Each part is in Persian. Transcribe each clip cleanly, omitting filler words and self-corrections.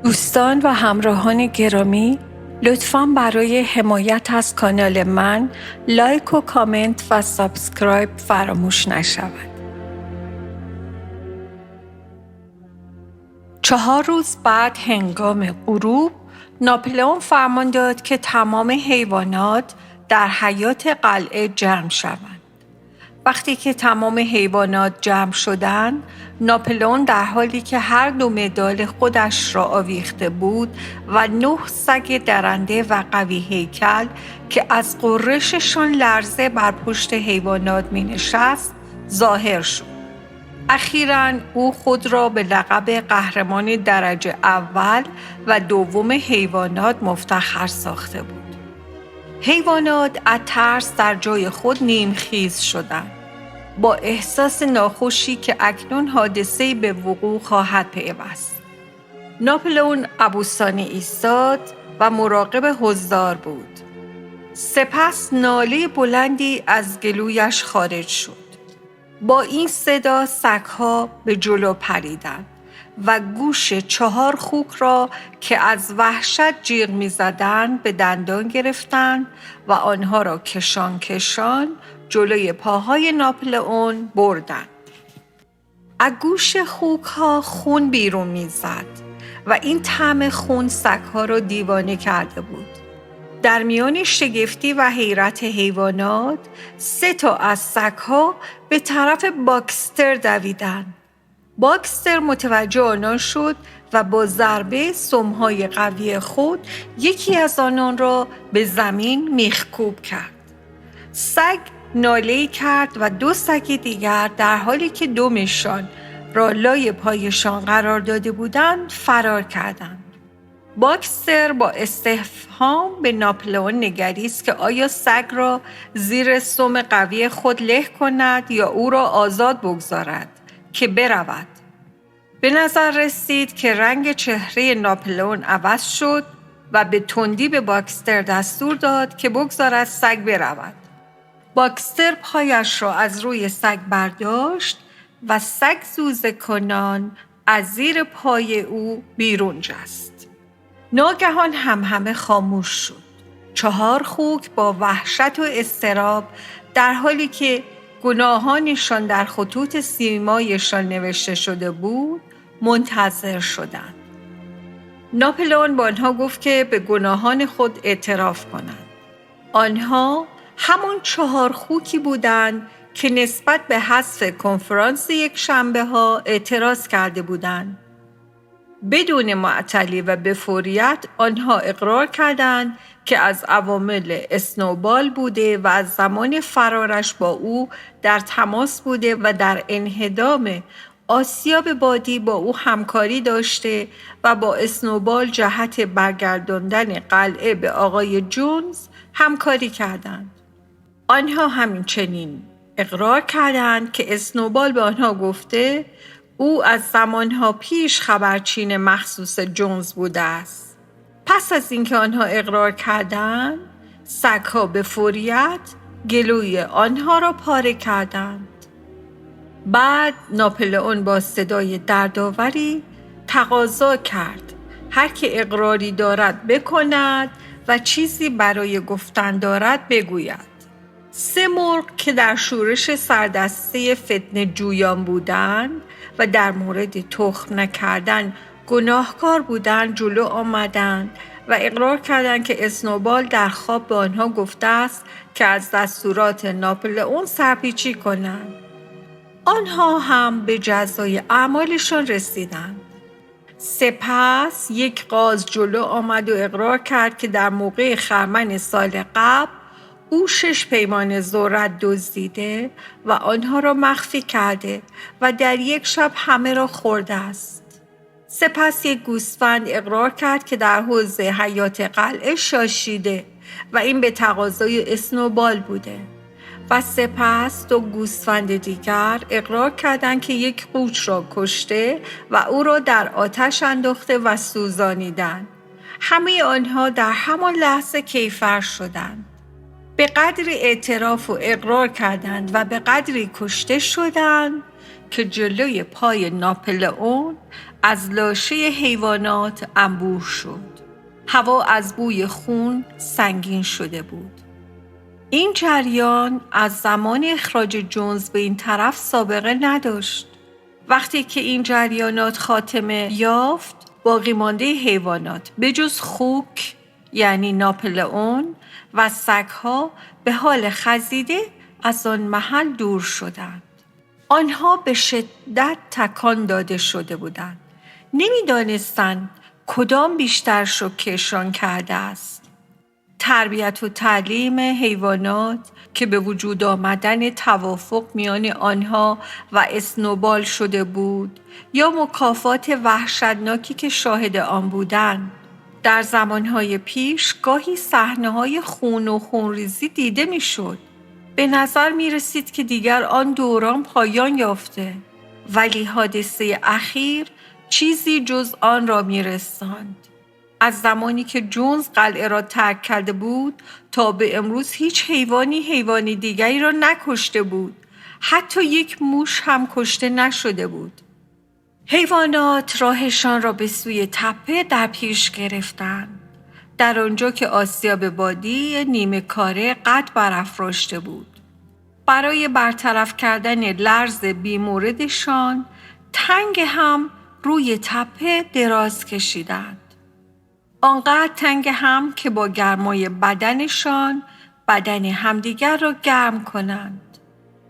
دوستان و همراهان گرامی، لطفاً برای حمایت از کانال من لایک و کامنت و سابسکرایب فراموش نشود. 4 روز بعد هنگام غروب، ناپلئون فرمان داد که تمام حیوانات در حیاط قلعه جمع شوند. وقتی که تمام حیوانات جمع شدند، ناپلئون در حالی که هر 2 مدال خودش را آویخته بود و 9 سگ درنده و قوی هیکل که از غرششان لرزه بر پشت حیوانات می نشست ظاهر شد. اخیراً او خود را به لقب قهرمان درجه اول و دوم حیوانات مفتخر ساخته بود. حیوانات از ترس در جای خود نیمخیز شدند، با احساس ناخوشی که اکنون حادثه‌ای به وقوع خواهد پیوست. ناپلئون ابوسانه ایستاد و مراقب حضار بود. سپس ناله بلندی از گلویش خارج شد. با این صدا سگ‌ها به جلو پریدند و گوش 4 خوک را که از وحشت جیغ می‌زدند به دندان گرفتند و آنها را کشان کشان جلوی پاهای ناپلئون بردند. از گوش خوک‌ها خون بیرون می‌زد و این طعم خون سگ‌ها را دیوانه کرده بود. در میان شگفتی و حیرت حیوانات 3 تا از سگ‌ها به طرف باکستر دویدند. باکستر متوجه آنان شد و با ضربه سمهای قوی خود یکی از آنان را به زمین میخکوب کرد. سگ ناله‌ای کرد و 2 سگ دیگر در حالی که دمشان را لای پایشان قرار داده بودند فرار کردند. باکستر با استفهام به ناپلئون نگریست که آیا سگ را زیر سم قوی خود له کند یا او را آزاد بگذارد که برود. به نظر رسید که رنگ چهره ناپلئون عوض شد و به تندی به باکستر دستور داد که بگذارد سگ برود. باکستر پایش را از روی سگ برداشت و سگ زوزه کنان از زیر پای او بیرون جست. ناگهان همه خاموش شد. 4 خوک با وحشت و اضطراب در حالی که گناهانشان در خطوط سیمایشان نوشته شده بود منتظر شدند. ناپلئون با آنها گفت که به گناهان خود اعتراف کنند. آنها همون 4 خوکی بودند که نسبت به حذف کنفرانس یکشنبه‌ها اعتراض کرده بودند. بدون معطلی و به فوریت آنها اقرار کردند که از عوامل اسنوبال بوده و از زمان فرارش با او در تماس بوده و در انهدام آسیاب بادی با او همکاری داشته و با اسنوبال جهت برگرداندن قلعه به آقای جونز همکاری کردند. آنها همچنین اقرار کردند که اسنوبال به آنها گفته او از زمانها پیش خبرچین مخصوص جونز بوده است. پس از اینکه آنها اقرار کردند، سگ‌ها به فوریت گلوی آنها را پاره کردند. بعد ناپلئون با صدای دردآوری تقاضا کرد هر که اقراری دارد بکند و چیزی برای گفتن دارد بگوید. 3 مرغ که در شورش سردسته فتنه جویان بودند و در مورد تخم نکردن گناهکار بودند جلو آمدند و اقرار کردند که اسنوبال در خواب به آنها گفته است که از دستورات ناپلئون سرپیچی کنند. آنها هم به جزای اعمالشان رسیدند. سپس یک قاض جلو آمد و اقرار کرد که در موقع خرمن سال قبل او 6 پیمانه ذرت دزدیده و آنها را مخفی کرده و در یک شب همه را خورده است. سپس یک گوسفند اقرار کرد که در حوض حیاط قلعه شاشیده و این به تقاضای اسنوبال بوده. و سپس 2 گوسفند دیگر اقرار کردند که یک قوچ را کشته و او را در آتش انداخته و سوزانیدند. همه آنها در همان لحظه کیفر شدند. به قدری اعتراف و اقرار کردند و به قدری کشته شدند که جلوی پای ناپلئون از لاشه حیوانات انبوه شد. هوا از بوی خون سنگین شده بود. این جریان از زمان اخراج جونز به این طرف سابقه نداشت. وقتی که این جریانات خاتمه یافت، باقی مانده حیوانات به جز خوک یعنی ناپلئون و سگها به حال خزیده از آن محل دور شدند. آنها به شدت تکان داده شده بودند. نمی‌دانستند کدام بیشتر شوکه‌شان کرده است. تربیت و تعلیم حیوانات که به وجود آمدن توافق میان آنها و اسنوبال شده بود یا مکافات وحشتناکی که شاهد آن بودند. در زمانهای پیش گاهی صحنه‌های خون و خونریزی دیده میشد. به نظر می رسید که دیگر آن دوران پایان یافته، ولی حادثه اخیر چیزی جز آن را می رساند. از زمانی که جونز قلعه را ترک کرده بود تا به امروز هیچ حیوانی دیگری را نکشته بود. حتی یک موش هم کشته نشده بود. حیوانات راهشان را به سوی تپه در پیش گرفتند. در آنجا که آسیاب بادی نیمه کاره قد برافراشته بود. برای برطرف کردن لرز بی‌موردشان تنگ هم روی تپه دراز کشیدند. آنقدر تنگ هم که با گرمای بدنشان بدن همدیگر را گرم کنند.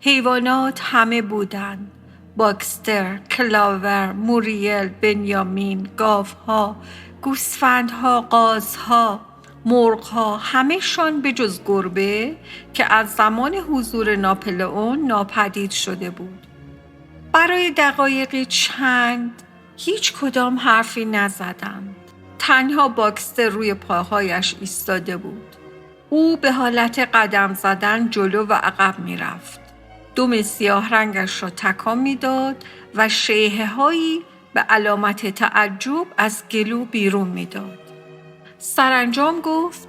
حیوانات همه بودند. باکستر، کلاور، موریل، بنیامین، گاوها، گوسفندها، قازها، مرغها، همه‌شان به جز گربه که از زمان حضور ناپلئون ناپدید شده بود. برای دقایقی چند هیچ کدام حرفی نزدند. تنها باکستر روی پاهایش ایستاده بود. او به حالت قدم زدن جلو و عقب می رفت. دم سیاه رنگش را تکان می داد و شیهه‌هایی به علامت تعجب از گلو بیرون می داد. سرانجام گفت: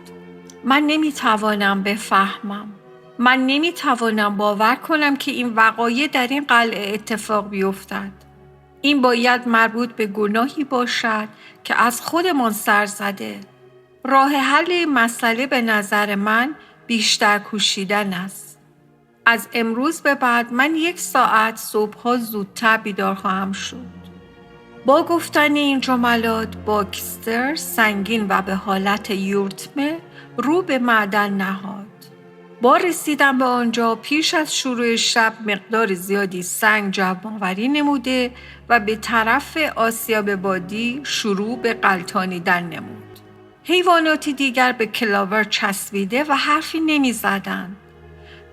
من نمی توانم بفهمم. من نمی توانم باور کنم که این وقایع در این قلعه اتفاق بیفتد. این باید مربوط به گناهی باشد که از خودمان سر زده. راه حل مسئله به نظر من بیشتر کوشیدن است. از امروز به بعد من 1 ساعت صبح‌ها زودتر بیدار خواهم شد. با گفتن این جملات باکستر سنگین و به حالت یورتمه رو به معدن نهاد. با رسیدن به آنجا پیش از شروع شب مقدار زیادی سنگ جمع‌آوری نموده و به طرف آسیاب بادی شروع به غلتانیدن نمود. حیواناتی دیگر به کلاور چسبیده و حرفی نمی زدند.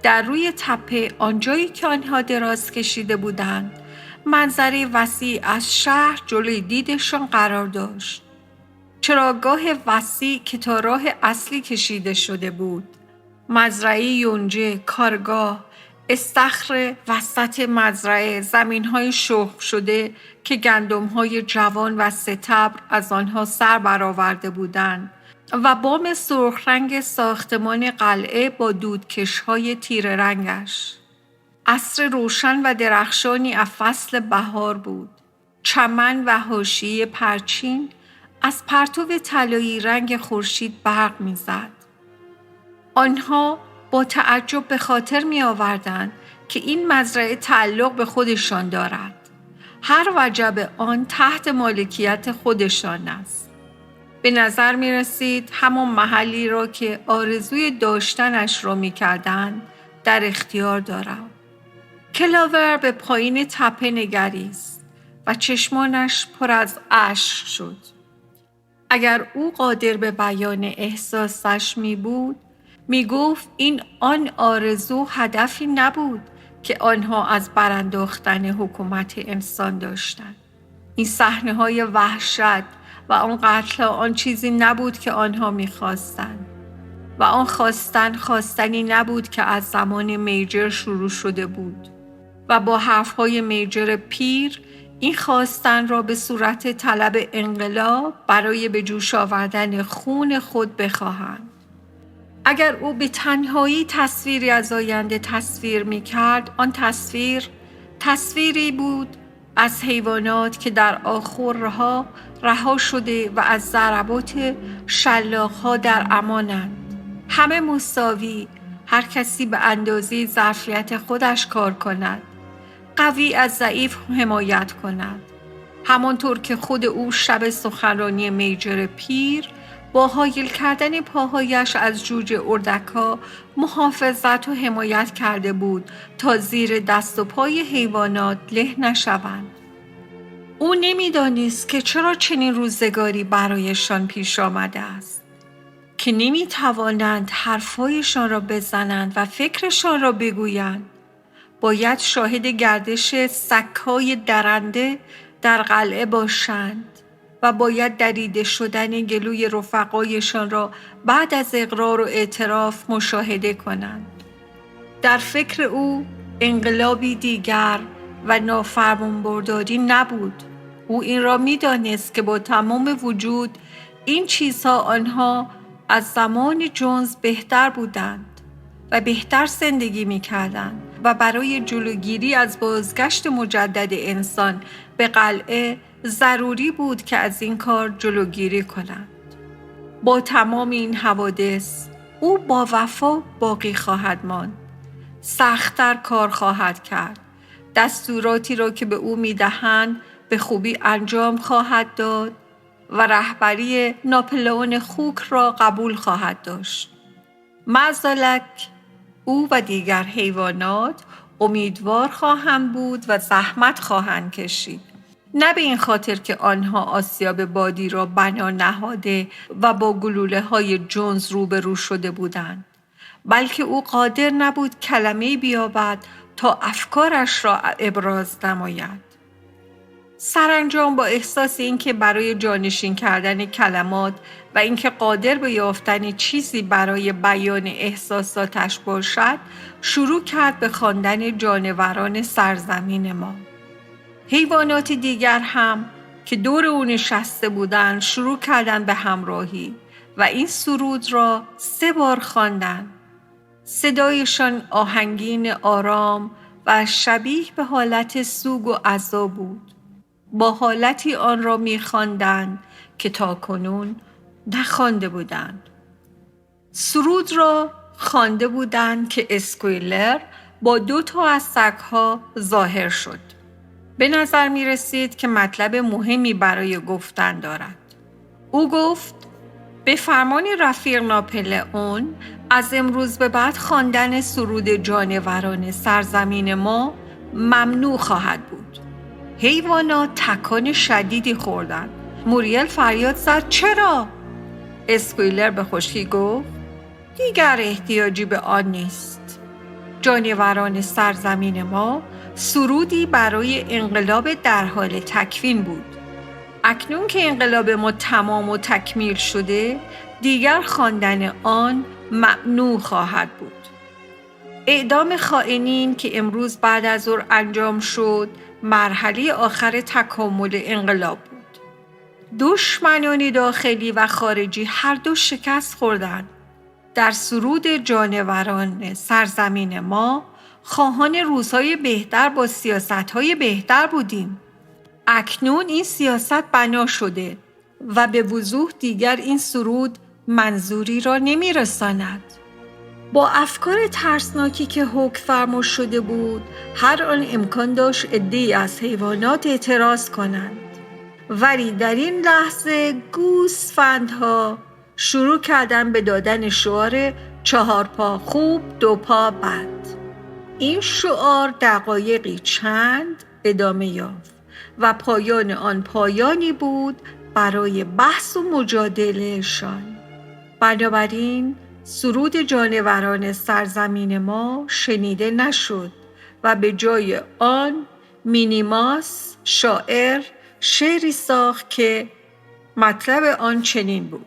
در روی تپه آنجایی که آنها دراز کشیده بودند منظره وسیع از شهر جلوی دیدشان قرار داشت. چراگاه وسیع که تا راه اصلی کشیده شده بود. مزرعه یونجه، کارگاه، استخر وسط مزرعه، زمین‌های شخم شده که گندم‌های جوان و ستبر از آنها سر برآورده بودند و بام سرخ رنگ ساختمان قلعه با دودکش‌های تیره رنگش. عصر روشن و درخشانی از فصل بهار بود. چمن و حاشیه پرچین از پرتو طلایی رنگ خورشید برق می‌زد. آنها با تعجب به خاطر می‌آوردند که این مزرعه تعلق به خودشان دارد. هر وجب آن تحت مالکیت خودشان است. به نظر می‌رسید همان محلی را که آرزوی داشتنش را می‌کردند در اختیار دارد. کلاور به پایین تپه نگریست و چشمانش پر از اشک شد. اگر او قادر به بیان احساسش می بود، می گفت این آن آرزو هدفی نبود که آنها از برانداختن حکومت انسان داشتند. این صحنه‌های وحشت و آن قتل آن چیزی نبود که آنها می خواستند. و آن خواستنی نبود که از زمان میجر شروع شده بود. و با حرفهای میجر پیر این خواستن را به صورت طلب انقلاب برای به جوش آوردن خون خود بخواهند. اگر او به تنهایی تصویری از آینده تصویر می کرد، آن تصویری بود از حیوانات که در آخرها رها شده و از ضربات شلاق‌ها در امانند. همه مساوی، هر کسی به اندازه ظرفیت خودش کار کند، قوی از ضعیف حمایت کند. همانطور که خود او شب سخنرانی میجر پیر با حایل کردن پاهایش از جوجه اردک‌ها محافظت و حمایت کرده بود تا زیر دست و پای حیوانات له نشوند. او نمی‌دانست که چرا چنین روزگاری برایشان پیش آمده است که نمی‌توانند حرفایشان را بزنند و فکرشان را بگویند. باید شاهد گردش سگ‌های درنده در قلعه باشند و باید دریده شدن گلوی رفقایشان را بعد از اقرار و اعتراف مشاهده کنند. در فکر او انقلابی دیگر و نافرمانبرداری نبود. او این را می‌دانست که با تمام وجود این چیزها آنها از زمان جونز بهتر بودند و بهتر زندگی می‌کردند و برای جلوگیری از بازگشت مجدد انسان به قلعه ضروری بود که از این کار جلوگیری کنند. با تمام این حوادث او با وفا باقی خواهد ماند. سخت‌تر کار خواهد کرد. دستوراتی را که به او می‌دهند به خوبی انجام خواهد داد و رهبری ناپلئون خوک را قبول خواهد داشت. معزالک او و دیگر حیوانات امیدوار خواهند بود و زحمت خواهند کشید. نه به این خاطر که آنها آسیاب بادی را بنا نهاده و با گلوله‌های جونز روبرو شده بودند، بلکه او قادر نبود کلمه‌ای بیابد تا افکارش را ابراز نماید. سرانجام با احساس اینکه برای جانشین کردن کلمات و اینکه قادر به یافتن چیزی برای بیان احساساتش باشد، شروع کرد به خواندن جانوران سرزمین ما. حیوانات دیگر هم که دور او نشسته بودند شروع کردند به همراهی و این سرود را 3 بار خواندند. صدایشان آهنگین آرام و شبیه به حالت سوگ و عزا بود. با حالتی آن را می‌خواندند که تاکنون نخوانده بودند. سرود را خوانده بودند که اسکویلر با 2 تا از سگ‌ها ظاهر شد. به نظر می رسید که مطلب مهمی برای گفتن دارد. او گفت: به فرمان رفیق ناپلئون از امروز به بعد خواندن سرود جانوران سرزمین ما ممنوع خواهد بود. حیوانات تکان شدیدی خوردند. موریل فریاد زد: چرا؟ اسکویلر به خشکی گفت: دیگر احتیاجی به آن نیست. جانوران سرزمین ما سرودی برای انقلاب در حال تکوین بود. اکنون که انقلاب ما تمام و تکمیل شده، دیگر خواندن آن ممنوع خواهد بود. اعدام خائنین که امروز بعد از ظهر انجام شد، مرحله آخر تکامل انقلاب بود. دشمنان داخلی و خارجی هر دو شکست خوردند. در سرود جانوران سرزمین ما خواهان روزهای بهتر با سیاست‌های بهتر بودیم. اکنون این سیاست بنا شده و به وضوح دیگر این سرود منظوری را نمی‌رساند. با افکار ترسناکی که حکم فرما شده بود، هر آن امکان داشت عده‌ای از حیوانات اعتراض کنند. ولی در این لحظه گوسفندها شروع کردن به دادن شعار 4 پا خوب 2 پا بد. این شعار دقایقی چند ادامه یافت و پایان آن پایانی بود برای بحث و مجادلهشان. بنابراین سرود جانوران سرزمین ما شنیده نشد و به جای آن مینیماس شاعر شعری ساخت که مطلب آن چنین بود: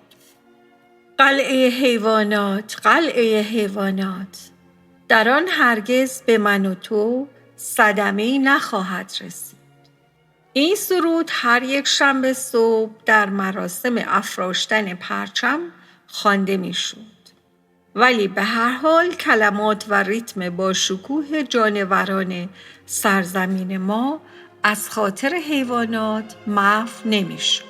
قلعه حیوانات، قلعه حیوانات، در آن هرگز به من و تو صدمه‌ای نخواهد رسید. این سرود هر یک شنبه صبح در مراسم افراشتن پرچم خوانده می‌شد. ولی به هر حال کلمات و ریتم با شکوه جانوران سرزمین ما از خاطر حیوانات محو نمیشد.